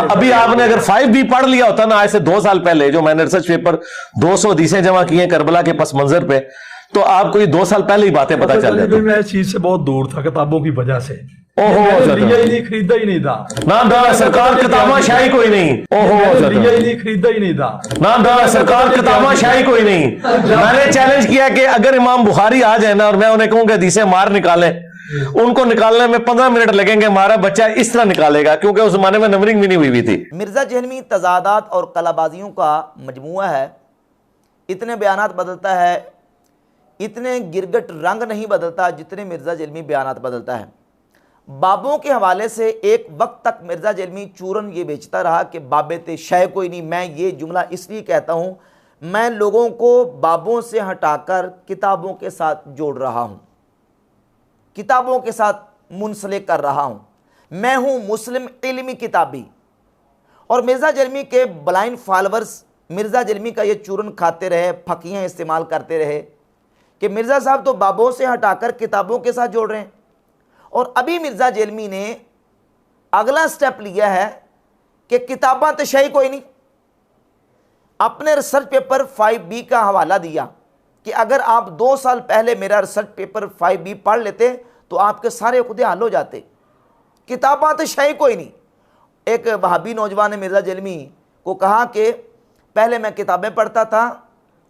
अभी आपने अगर 5B पढ़ लिया होता ना आज से 2 साल पहले, जो मैंने रिसर्च पेपर 200 हदीसें जमा की हैं करबला के पस मंजर पे, तो आपको ये 2 साल पहले ही बातें पता चल जाती। मैं इस चीज से बहुत दूर था किताबों की वजह से। ओहो, लिया ही नहीं, खरीदा ही नहीं था। ना सरकार किताबा शाही कोई नहीं। ओहो, लिया ही नहीं, खरीदा ही नहीं था। ना सरकार किताबा शाही कोई नहीं। मैंने चैलेंज किया कि अगर इमाम बुखारी आ जाए ना और मैं उन्हें कहूंगा हदीसें मार निकालें, उनको निकालने में 15 मिनट लगेंगे, हमारा बच्चा इस तरह निकालेगा, क्योंकि उस जमाने में नंबरिंग भी नहीं हुई थी। मिर्जा जहलमी तजादात और कलाबाजियों का मजमुआ है। इतने बयानात बदलता है, इतने गिरगट रंग नहीं बदलता जितने मिर्जा जहलमी बयानात बदलता है। बाबों के हवाले से एक वक्त तक मिर्जा जहलमी चूरन ये बेचता रहा कि बाबे ते शय कोई नहीं। मैं ये जुमला इसलिए कहता हूँ, मैं लोगों को बाबों से हटाकर किताबों के साथ जोड़ रहा हूँ, किताबों के साथ मुंसलिक कर रहा हूँ। मैं हूँ मुस्लिम इल्मी किताबी। और मिर्जा जहलमी के ब्लाइंड फॉलोअर्स मिर्जा जहलमी का ये चूरन खाते रहे, फकियाँ इस्तेमाल करते रहे कि मिर्ज़ा साहब तो बाबों से हटाकर किताबों के साथ जोड़ रहे हैं। और अभी मिर्ज़ा जहलमी ने अगला स्टेप लिया है कि किताबां तो शही कोई नहीं। अपने रिसर्च पेपर 5B का हवाला दिया कि अगर आप 2 साल पहले मेरा रिसर्च पेपर 5B पढ़ लेते तो आपके सारे खुदे हल हो जाते। किताबां तो शही कोई नहीं। एक वहाबी नौजवान ने मिर्ज़ा जहलमी को कहा कि पहले मैं किताबें पढ़ता था,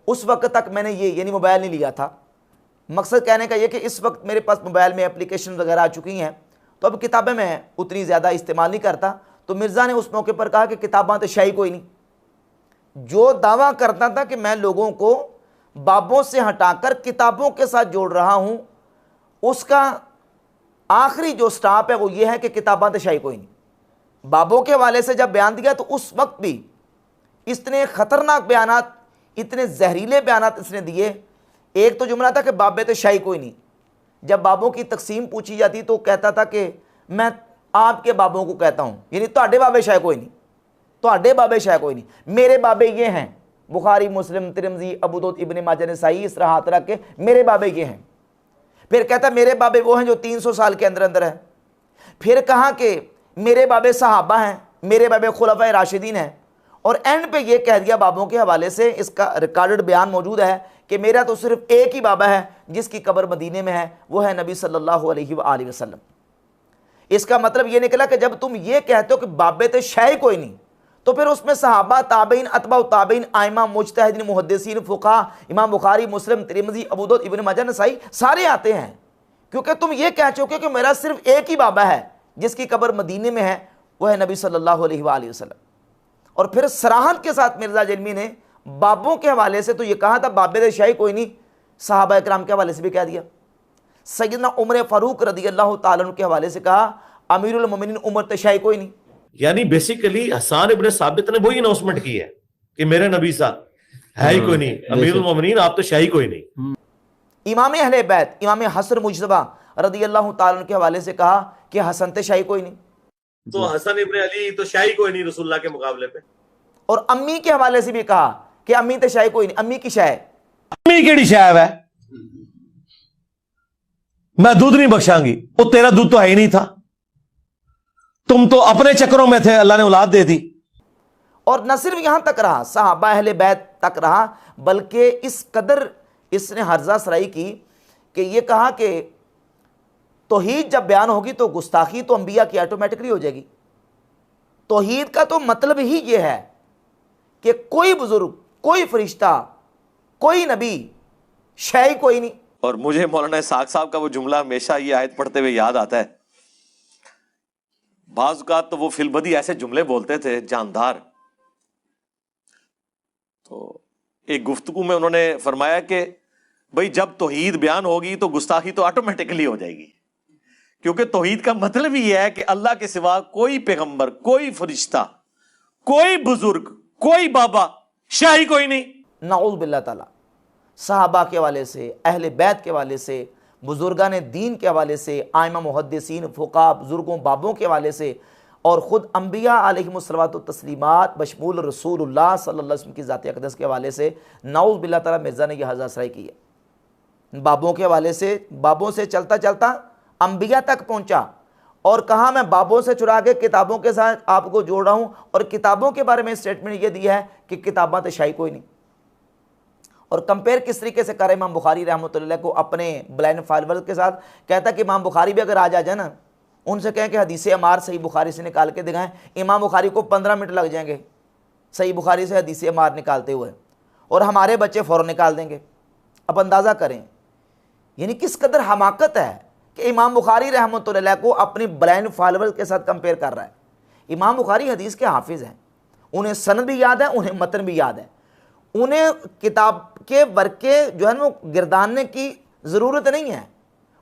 उस वक्त तक मैंने ये यानी मोबाइल नहीं लिया था। मकसद कहने का ये कि इस वक्त मेरे पास मोबाइल में एप्लीकेशन वगैरह आ चुकी हैं, तो अब किताबें मैं उतनी ज़्यादा इस्तेमाल नहीं करता। तो मिर्ज़ा ने उस मौके पर कहा कि किताबां तो शाही कोई नहीं। जो दावा करता था कि मैं लोगों को बाबों से हटाकर किताबों के साथ जोड़ रहा हूँ, उसका आखिरी जो स्टॉप है वो ये है कि किताबां तो शाही कोई नहीं। बाबों के हवाले से जब बयान दिया तो उस वक्त भी इतने ख़तरनाक बयानात, इतने जहरीले बयानात इसने दिए। एक तो जुमला था कि बाबे तो शाही कोई नहीं। जब बाबों की तकसीम पूछी जाती तो कहता था कि मैं आपके बाबों को कहता हूँ, यानी ਤੁਹਾਡੇ बाबे शाही कोई नहीं, ਤੁਹਾਡੇ बाबे शाही कोई नहीं, मेरे बाबे ये हैं। बुखारी, मुस्लिम, तिरमिज़ी, अबू दाऊद, इब्न माजा, नसाई, इस तरह हाथ रख के मेरे बाबे ये हैं। फिर कहता मेरे बाबे वो हैं जो 300 साल के अंदर अंदर है। फिर कहा कि मेरे बाबे सहाबा हैं, मेरे बाबे खुलफाए राशिदीन हैं। और एंड पे ये कह दिया बाबों के हवाले से, इसका रिकॉर्डेड बयान मौजूद है कि मेरा तो सिर्फ एक ही बाबा है जिसकी कब्र मदीने में है, वो है नबी सल्लल्लाहु अलैहि वसल्लम। इसका मतलब ये निकला कि जब तुम ये कहते हो कि बाबे तो शाही कोई नहीं, तो फिर उसमें सहाबा, ताबईन, अतबा ताबईन, आइमा, मुज्तहिदीन, मुहद्दिसीन, फुक़हा, इमाम बुखारी, मुस्लिम, तिरमिज़ी, अबू दाऊद, इब्न माजा, नसाई सारे आते हैं। क्योंकि तुम ये कह चुके हो कि मेरा सिर्फ एक ही बाबा है जिसकी कब्र मदीने में है, वो है नबी सल्लल्लाहु अलैहि वसल्लम। और फिर सराहत के साथ मिर्ज़ा जहलमी ने बाबों के हवाले से तो ये कहा था बाबे दे शाही कोई नहीं, सहाबा इकराम के हवाले से भी कह दिया। सैयदना उमर फारूक रदी अल्लाह ताला अन्हु के हवाले से कहा अमीरुल मोमिनीन उमर तो शाही कोई नहीं। यानी बेसिकली हसन इब्न साबित ने वही अनाउंसमेंट की है कि मेरे नबी साहब है ही कोई नहीं, अमीरुल मोमिनीन आप तो शाही कोई नहीं। इमाम अहले बैत इमाम हसन मुजतबा रदी अल्लाह ताला अन्हु के हवाले से कहा कि हसन तो शाही कोई नहीं, तो हसन इब्न अली तो शाही कोई नहीं रसूलुल्लाह के मुकाबले पे। और अम्मी के हवाले से भी कहा कि अम्मी तो शाही कोई नहीं, अम्मी की शाय, अम्मी केड़ी शाय है, मैं दूध नहीं बख्शांगी, वो तेरा दूध तो है ही नहीं था, तुम तो अपने चक्करों में थे, अल्लाह ने औलाद दे दी। और न सिर्फ यहां तक रहा, सहाबा अहले बैत तक रहा, बल्कि इस कदर इसने हर्जा सराई की कि ये कहा कि तौहीद जब बयान होगी तो गुस्ताखी तो अंबिया की ऑटोमेटिकली हो जाएगी। तौहीद का तो मतलब ही ये है कि कोई बुजुर्ग, कोई फरिश्ता, कोई नबी शाही कोई नहीं। और मुझे मौलाना इसहाक साहब का वो जुमला हमेशा ये आयत पढ़ते हुए याद आता है। बाज़ औक़ात तो वो फिलबदी ऐसे जुमले बोलते थे जानदार। तो एक गुफ्तगू में उन्होंने फरमाया कि भाई जब तौहीद बयान होगी तो गुस्ताखी तो ऑटोमेटिकली हो जाएगी, क्योंकि तौहीद का मतलब ही है कि अल्लाह के सिवा कोई पैगंबर, कोई फरिश्ता, कोई बुजुर्ग, कोई बाबा, शाही कोई नहीं। नाऊज़ बिल्लाह ताला। सहाबा के हवाले से, अहले बैत के हवाले से, बुजुर्गान दीन के हवाले से, आइमा मुहद्दिसीन, फुक़हा, बुजुर्गों, बाबों के हवाले से, और ख़ुद अम्बिया अलैहिमुस्सलातु तस्लीमात बशमूल रसूलुल्लाह सल्लल्लाहु अलैहि वसल्लम की ज़ात अक़दस के हवाले से नाऊज़ बिल्लाह ताला मिर्ज़ा ने यह हज़ा सराई की है। बाबों के हवाले से, बाबों से चलता चलता अम्बिया तक पहुँचा, और कहा मैं बाबों से चुरा के किताबों के साथ आपको जोड़ रहा हूँ, और किताबों के बारे में स्टेटमेंट ये दिया है कि किताबां तो शाही कोई नहीं। और कंपेयर किस तरीके से करे इमाम बुखारी रहमतुल्लाह को अपने ब्लाइंड फॉलोअर्स के साथ। कहता कि इमाम बुखारी भी अगर आ जाए ना, उनसे कहें कि हदीस अमार सही बुखारी से निकाल के दिखाएं, इमाम बुखारी को 15 मिनट लग जाएंगे सही बुखारी से हदीस अमार निकालते हुए, और हमारे बच्चे फ़ौरन निकाल देंगे। अब अंदाज़ा करें यानी किस कदर हमाकत है कि इमाम बुखारी रहमतुल्लाह को अपनी ब्लाइंड फॉलोअर्स के साथ कंपेयर कर रहा है। इमाम बुखारी हदीस के हाफिज़ हैं, उन्हें सनद भी याद है, उन्हें मतन भी याद है, उन्हें किताब के वर्के जो है ना गिरदानने की ज़रूरत नहीं है,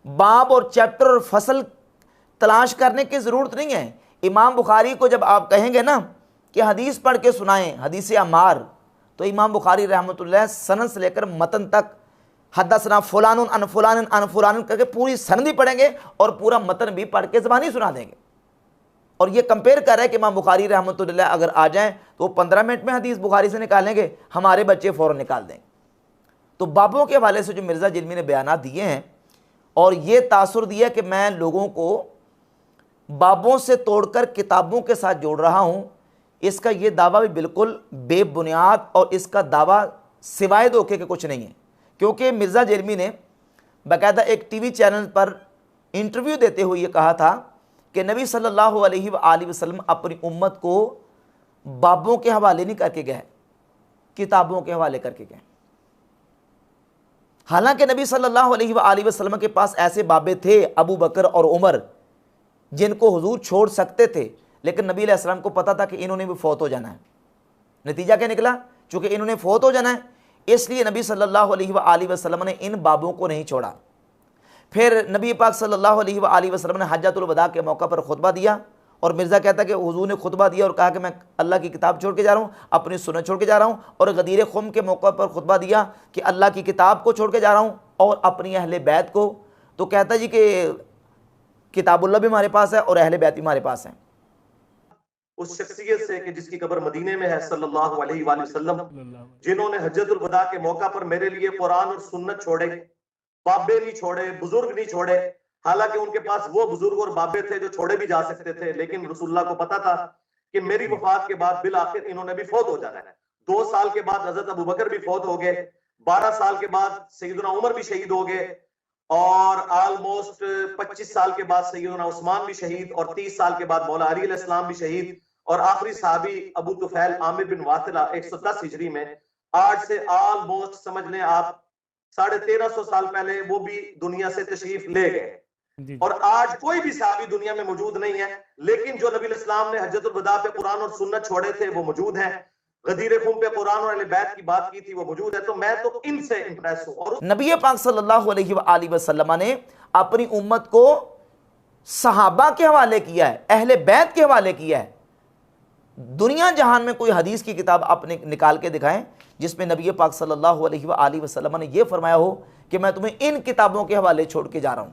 बाब और चैप्टर और फसल तलाश करने की ज़रूरत नहीं है। इमाम बुखारी को जब आप कहेंगे ना कि हदीस पढ़ के सुनाएं हदीस अमार, तो इमाम बुखारी रहमतुल्लाह सनद से लेकर मतन तक हदसना फुलान अन फुलान अन फुलान करके पूरी सनद ही पढ़ेंगे और पूरा मतन भी पढ़ के ज़बानी सुना देंगे। और ये कंपेयर कर रहा है कि इमाम बुखारी रहमतुल्लाह अगर आ जाएं तो वो 15 मिनट में हदीस बुखारी से निकालेंगे, हमारे बच्चे फ़ौरन निकाल देंगे। तो बाबों के हवाले से जो मिर्ज़ा जिल्मी ने बयानात दिए हैं और ये तासुर दिया कि मैं लोगों को बाबों से तोड़कर किताबों के साथ जोड़ रहा हूँ, इसका ये दावा भी बिल्कुल बेबुनियाद और इसका दावा सिवाय धोखे के कुछ नहीं है। क्योंकि मिर्ज़ा जिल्मी ने बाकायदा एक टीवी चैनल पर इंटरव्यू देते हुए ये कहा था कि नबी सल्लल्लाहु अलैहि वसल्लम अपनी उम्मत को बाबों के हवाले नहीं करके गए, किताबों के हवाले करके गए। हालांकि नबी सल्लल्लाहु अलैहि वसल्लम के पास ऐसे बाबे थे अबू बकर और उमर जिनको हुजूर छोड़ सकते थे, लेकिन नबी अलैहि सलाम को पता था कि इन्होंने भी फौत हो जाना है। नतीजा क्या निकला? चूँकि इन्होंने फौत हो जाना है, इसलिए नबी सल्लल्लाहु अलैहि वसल्लम ने इन बाबों को नहीं छोड़ा। फिर नबी पाक सल्लल्लाहु अलैहि वसल्लम ने हज्जतुल वदा के मौका पर खुतबा दिया, और मिर्ज़ा कहता कि हुजूर ने खुतबा दिया और कहा कि मैं अल्लाह की किताब छोड़ के जा रहा हूँ, अपनी सुन्नत छोड़ के जा रहा हूँ, और गदीर खुम के मौका पर खुतबा दिया कि अल्लाह की किताब को छोड़ के जा रहा हूँ और अपनी अहले बैत को। तो कहता जी कि किताबुल्लाह भी हमारे पास है और अहले बैत भी हमारे पास है। उस शख्सियत से कि जिसकी कब्र मदीने में है सल्लल्लाहु अलैहि वसल्लम, जिन्होंने हज्जतुल वदा के मौका पर मेरे लिए कुरान और सुन्नत छोड़े, बाबे नहीं छोड़े, बुजुर्ग नहीं छोड़े। हालांकि उनके पास वो बुजुर्ग और बाबे थे जो छोड़े भी जा सकते थे, लेकिन रसूलुल्लाह को पता था कि मेरी वफात के बाद बिल आखिर इन्होंने भी फौत हो जाना है। 2 साल के बाद हजरत अबू बकर भी फौत हो गए, 12 साल के बाद सैयदना उमर भी शहीद हो गए, और ऑलमोस्ट 25 साल के बाद सैयदना उस्मान भी शहीद, और 30 साल के बाद मौला अली अलैहिस्सलाम भी शहीद, और आखिरी सहाबी अबू तुफैल आमिर बिन वातिला 110 हिजरी में, आज से ऑलमोस्ट समझ लें आप 1350 साल पहले वो भी दुनिया से तशरीफ ले गए। और आज कोई भी सहाबी दुनिया में मौजूद नहीं है, लेकिन जो नबी इस्लाम ने हज्जतुल वदा पे कुरान और सुन्नत छोड़े थे वो मौजूद हैं। गदीर खुम पे कुरान और अहले बैत की बात की थी, वो मौजूद है। तो मैं तो इनसे इंप्रेस हूं। और नबी पाक सल्लल्लाहु अलैहि वसल्लम ने अपनी उम्मत को सहाबा के हवाले किया है, अहले बैत के हवाले किया है। दुनिया जहान में कोई हदीस की किताब आपने निकाल के दिखाएं जिसमें नबी पाक सल्लल्लाहु अलैहि वसल्लम ने यह फरमाया हो कि मैं तुम्हें इन किताबों के हवाले छोड़ के जा रहा हूं,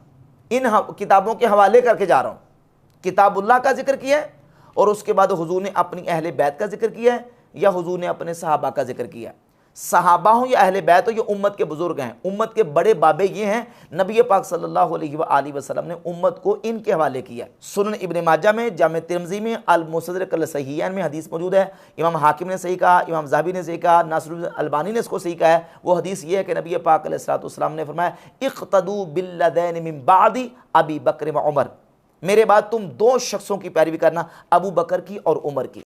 इन किताबों के हवाले करके जा रहा हूं। किताबुल्लाह का जिक्र किया है और उसके बाद हुजूर ने अपनी अहले बैत का जिक्र किया है, या हुजूर ने अपने सहाबा का जिक्र किया है। सहाबा हो या अहले बैत हो, ये उम्मत के बुजुर्ग हैं, उम्मत के बड़े बाबे ये हैं। नबी पाक सल्लल्लाहु अलैहि वसल्लम ने उम्मत को इनके हवाले किया। सुनन इब्न माजा में, जामे तिर्मिज़ी में, अल मुस्तदरक अल सहीहैन में हदीस मौजूद है। इमाम हाकिम ने सही कहा, इमाम ज़हाबी ने सही कहा, नासिरुद्दीन अलबानी ने इसको सही कहा है। वो हदीस ये है कि नबी पाक अलैहिस्सलातु वस्सलाम ने फरमाया, इक़्तदू बिल्लज़ैनि मिन बादी अबी बकर व उमर, मेरे बाद तुम 2 शख्सों की पैरवी करना, अबू बकर की और उमर की।